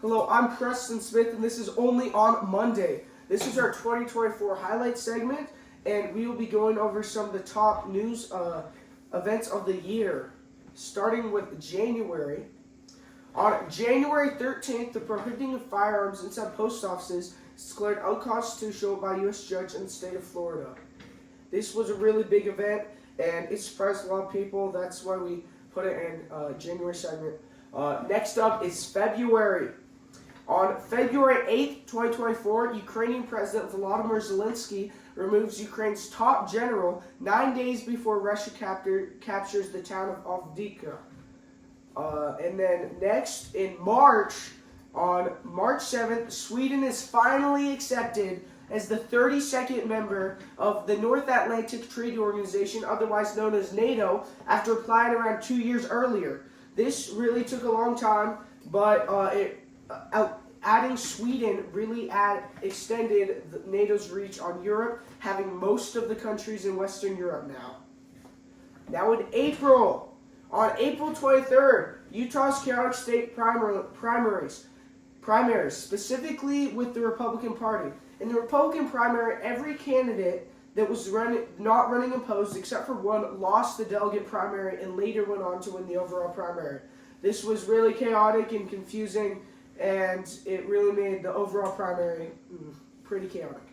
Hello, I'm Preston Smith, and this is only on Monday. This is our 2024 highlight segment, and we will be going over some of the top news events of the year, starting with January. On January 13th, the prohibiting of firearms inside post offices is declared unconstitutional by a U.S. judge in the state of Florida. This was a really big event, and it surprised a lot of people. That's why we put it in January segment. Next up is February. On February 8th, 2024, Ukrainian President Volodymyr Zelensky removes Ukraine's top general 9 days before Russia captures the town of Avdiivka. And then next, in March, on March 7th, Sweden is finally accepted as the 32nd member of the North Atlantic Treaty Organization, otherwise known as NATO, after applying around 2 years earlier. This really took a long time, but adding Sweden really extended NATO's reach on Europe, having most of the countries in Western Europe now. Now in April, on April 23rd, Utah's chaotic state primaries, specifically with the Republican Party. In the Republican primary, every candidate that was not running opposed, except for one, lost the delegate primary and later went on to win the overall primary. This was really chaotic and confusing, and it really made the overall primary pretty chaotic.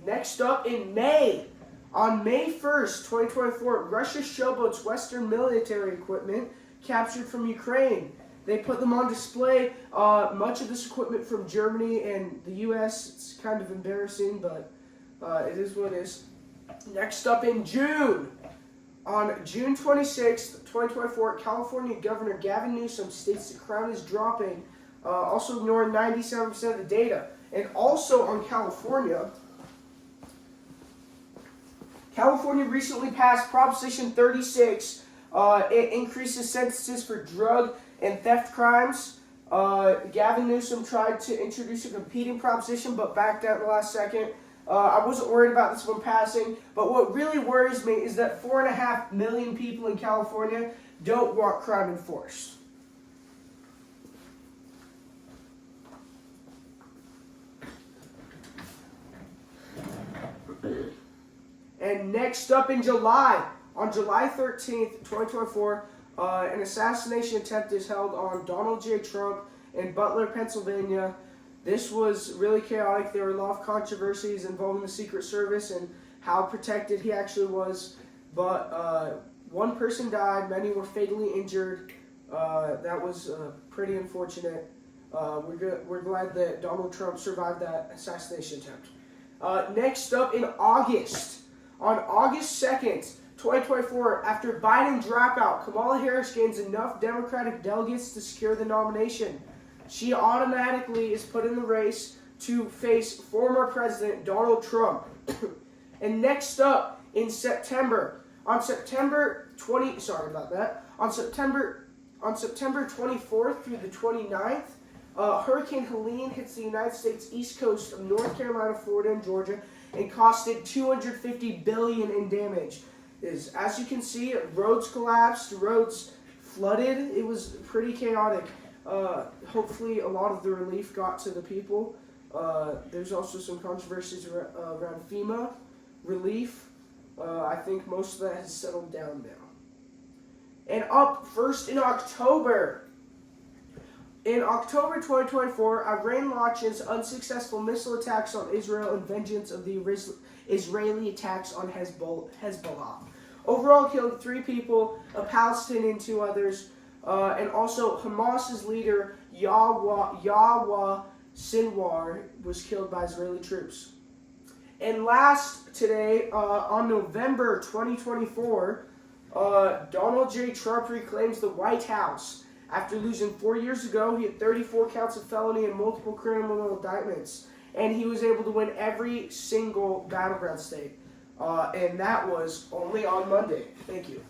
Next up in May, on May 1st, 2024, Russia showboats Western military equipment captured from Ukraine. They put them on display. Much of this equipment from Germany and the U.S. It's kind of embarrassing, but it is what it is. Next up in June. On June 26th, 2024, California Governor Gavin Newsom states the crown is dropping, also ignoring 97% of the data. And also on California recently passed Proposition 36. It increases sentences for drug and theft crimes. Gavin Newsom tried to introduce a competing proposition, but backed out in the last second. I wasn't worried about this one passing, but what really worries me is that 4.5 million people in California don't want crime enforced. And next up in July, on July 13th, 2024, an assassination attempt is held on Donald J. Trump in Butler, Pennsylvania. This was really chaotic. There were a lot of controversies involving the Secret Service and how protected he actually was. But one person died, many were fatally injured. That was pretty unfortunate. We're glad that Donald Trump survived that assassination attempt. Next up in August. On August 2nd, 2024, after Biden dropout, Kamala Harris gains enough Democratic delegates to secure the nomination. She automatically is put in the race to face former President Donald Trump. And next up in September, on September 24th through the 29th, Hurricane Helene hits the United States east coast of North Carolina, Florida, and Georgia, and costed $250 billion in damage. As you can see, roads collapsed, roads flooded. It was pretty chaotic. Hopefully a lot of the relief got to the people. There's also some controversies around FEMA relief. I think most of that has settled down now. And up first in October. In October 2024, Iran launches unsuccessful missile attacks on Israel in vengeance of the Israeli attacks on Hezbollah. Overall, killed 3 people, a Palestinian and 2 others, and also Hamas's leader Yahya Sinwar was killed by Israeli troops. And last today, on November 2024, Donald J. Trump reclaims the White House. After losing 4 years ago, he had 34 counts of felony and multiple criminal indictments. And he was able to win every single battleground state. And that was only on Monday. Thank you.